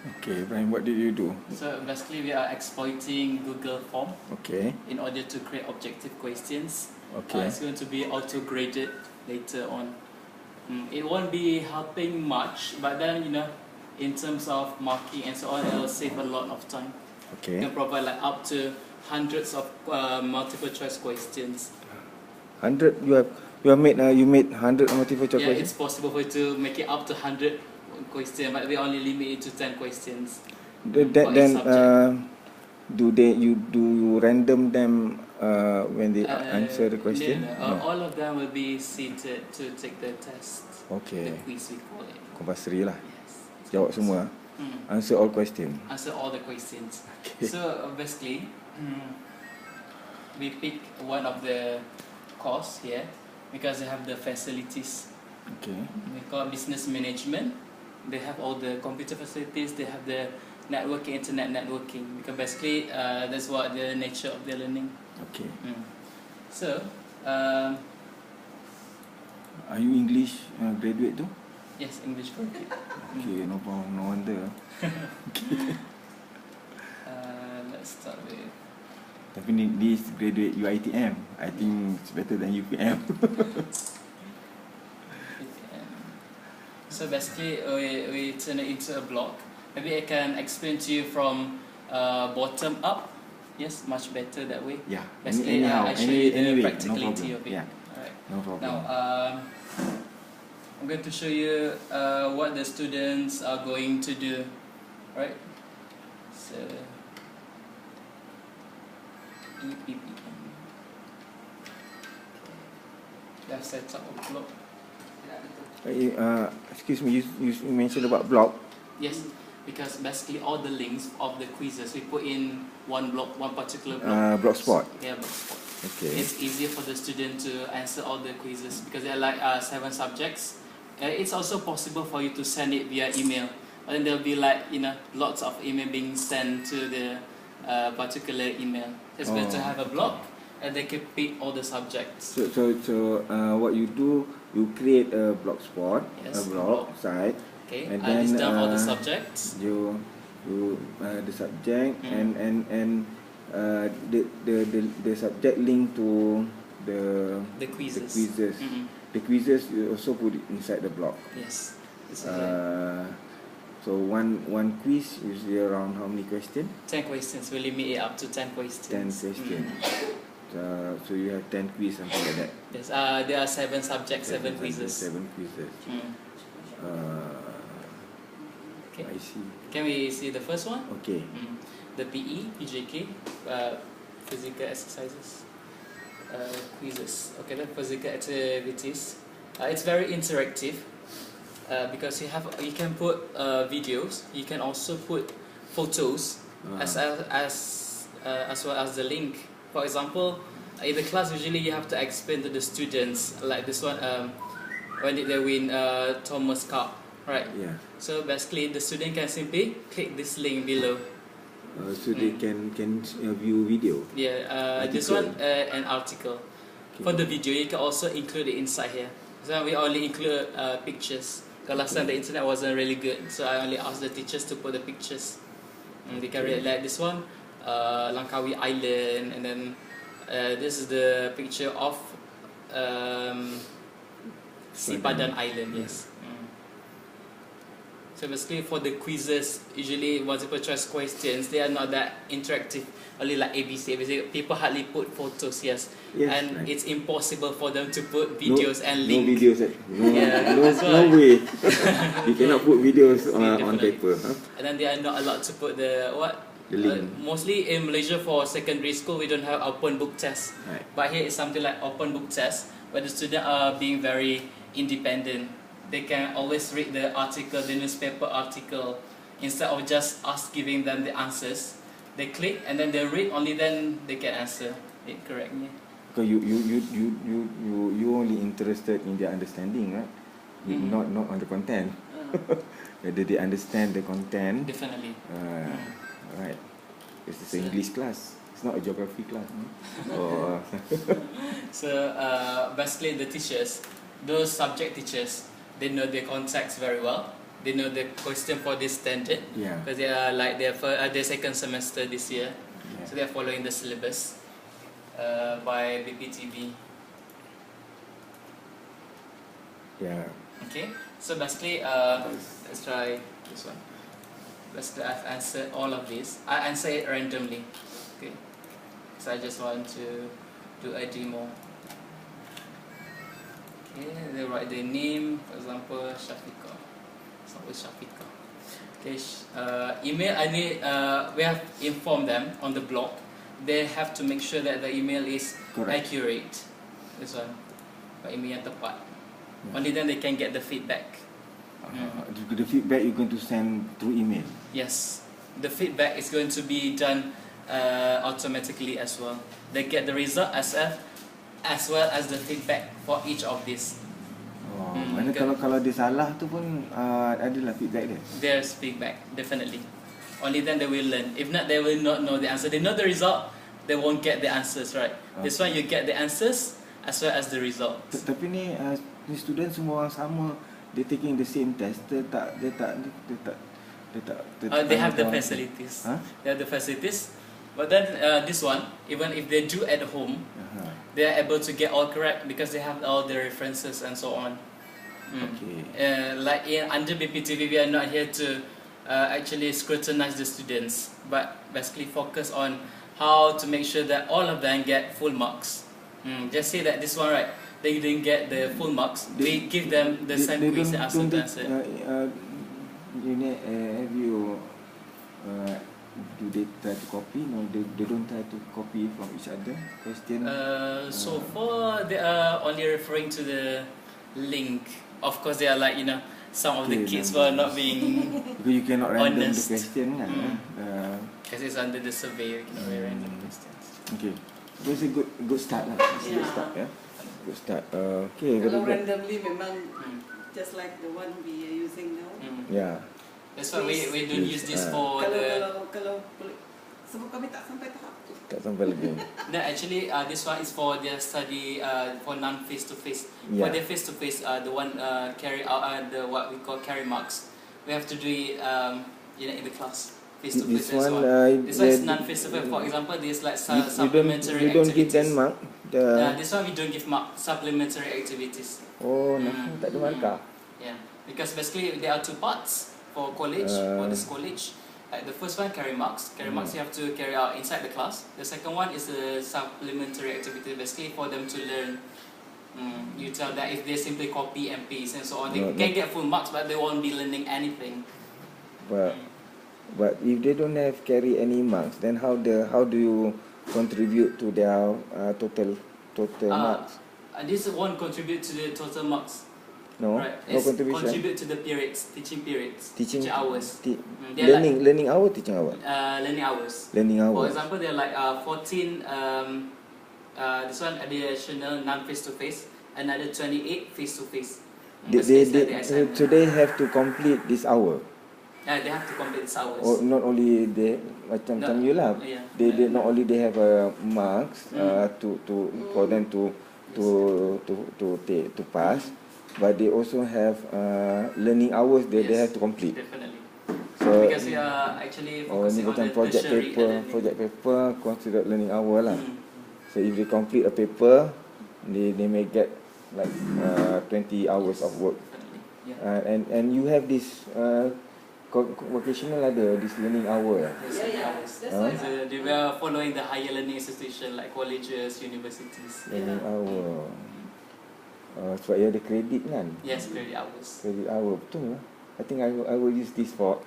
Okay, Brian, what did you do? So basically we are exploiting Google form Okay. in order to create objective questions. Okay. It's going to be auto-graded later on. It won't be helping much, but then in terms of marking and so on, it will save a lot of time. Okay. You can provide like up to hundreds of multiple choice questions. 100. You made 100 multiple choice Yeah, questions? it's possible for you to make it up to 100 questions, but we only limit it to 10 questions. Do you random them when they answer the question? No. All of them will be seated to take the test. Okay. The quiz we call it. Compulsory lah. Yes. Jawab semua. Answer all questions. Answer all the questions. Okay. So basically, we pick one of the course here because they have the facilities. Okay. We call it business management. They have all the computer facilities. They have the networking, internet networking. Because basically, that's what the nature of the learning. Okay. So, are you English graduate too? yes, English graduate. Okay, no problem, no wonder. Let's start with. Tapi this graduate UITM, I think it's better than UPM. So basically, we turn it into a block. Maybe I can explain to you from bottom up. Yes, much better that way. Yeah. Basically, I show you the practicality of it. Yeah. Alright. No problem. Now, I'm going to show you what the students are going to do. Right? So, let's set up a block. Excuse me, you mentioned about blog. Yes, because basically all the links of the quizzes we put in one block, one particular block. Blogspot. Yeah, Blogspot. Okay. It's easier for the student to answer all the quizzes because there are like 7 subjects. It's also possible for you to send it via email, but then there'll be like lots of email being sent to the particular email. It's better to have a block and they can pick all the subjects. So what you do, you create a blogspot, Yes, a blog site. Okay, And I list then, down all the subjects. You the subject and the subject link to The quizzes. The quizzes. The quizzes you also put it inside the blog. Yes. So one quiz usually around how many questions? 10 questions. We limit it up to 10 questions. 10 questions. So you have 10 quiz, something like that. Yes. There are 7 subjects, 7 quizzes. 7 quizzes. Okay. I see. Can we see the first one? Okay. The PJK, physical exercises, quizzes. Okay, the physical activities. It's very interactive because you can put videos. You can also put photos as well as the link. For example, in the class usually you have to explain to the students like this one. When did they win Thomas Cup? Right. Yeah. So basically, the student can simply click this link below. So they can view video. Yeah. This one an article. Okay. For the video, you can also include it inside here. So we only include pictures. Because last time the internet wasn't really good, so I only asked the teachers to put the pictures. They can read like this one, Langkawi Island, and then this is the picture of Sipadan Island. Yes. So basically for the quizzes, usually multiple choice questions, they are not that interactive, only like ABC. People hardly put photos, yes. And right. It's impossible for them to put videos and links. No videos, no way. You cannot put videos on paper. Huh? And then they are not allowed to put the link. Mostly in Malaysia for secondary school, we don't have open book tests. Right. But here it's something like open book tests, where the students are being very independent. They can always read the article, the newspaper article, instead of just us giving them the answers. They click and then they read, only then they can answer it correctly. Because you only interested in their understanding, right? Not on the content. Whether they understand the content. Definitely. Right. It's an English class. It's not a geography class. So basically the teachers, those subject teachers, they know their context very well. they know the question for this standard. Yeah. Because they are like their second semester this year, Yeah. so they are following the syllabus by BPTV. Yeah. Okay, so basically, let's try this one. Basically, I've answered all of this. I answer it randomly. Okay, so I just want to do a demo. Okay, they write their name, for example, Shafiqah. Start with Shafiqah. Okay, email. I need. We have informed them on the blog. They have to make sure that the email is Correct. accurate. This one, email yang tepat. Yeah. Only then they can get the feedback. The feedback you're going to send through email. Yes, the feedback is going to be done automatically as well. They get the result as well as the feedback for each of these. Oh, mana kalau dia salah tu pun adalah feedback dia. There's feedback, definitely. Only then they will learn. If not, they will not know the answer. They know the result, they won't get the answers, right? This one you get the answers as well as the results. Tapi ni student semua orang sama, they taking the same test. They have the facilities. Huh? They have the facilities. But then this one, even if they do at home, they are able to get all correct because they have all the references and so on. Okay. Like under BPTV, we are not here to actually scrutinize the students, but basically focus on how to make sure that all of them get full marks. Just say that this one, right, they didn't get the full marks. We give them the same quiz and ask them to answer. Have you do they try to copy? No, they don't try to copy from each other question. So far, they are only referring to the link. Of course, they are like, some of the kids were not being because you cannot random honest. the question kan. Because it's under the survey, you cannot really random questions. Okay, so it's a good start lah. It's a good start, yeah. Good start. Okay. Kalau randomly memang just like the one we are using now. Yeah. That's why we don't use this for kalau sebab kami tak sampai tahap tu. Tak sampai lagi. No, actually, this one is for their study for non-face-to-face. Yeah. For their face-to-face, the one carry out the what we call carry marks. We have to do it in the class face-to-face. This one, this one is non-face-to-face. For example, this like supplementary you don't activities. give them mark. This one we don't give mark. Supplementary activities. Oh, tak ada markah. Yeah, because basically there are two parts for college, for this college. Like the first one, carry marks. Carry marks you have to carry out inside the class. The second one is a supplementary activity, basically for them to learn. You tell that if they simply copy and paste and so on, they can get full marks, but they won't be learning anything. But if they don't have carry any marks, then how do you contribute to their total marks? This won't contribute to the total marks. No, right. no It's contribution. Contribute to the periods, teaching periods, Teaching hours. Learning hour, teaching hour. Learning hours. Learning hour. For example, they're like 14. This one additional non-face-to-face, another 28 face-to-face. So they have to complete this hour. They have to complete this hours. Or not only they macam you lah. Yeah. They not only they have marks for them to pass, but they also have learning hours they have to complete. Definitely. So because we are actually focusing on the project paper considered learning hour lah. So if they complete a paper, they may get like 20 hours of work. Yeah. And you have this vocational ada this learning hour. That's why they were following the higher learning institution like colleges, universities. Learning hour. Sebab ia ada kredit kan? Yes, credit hours. Credit hour, betul lah. I think I will use this for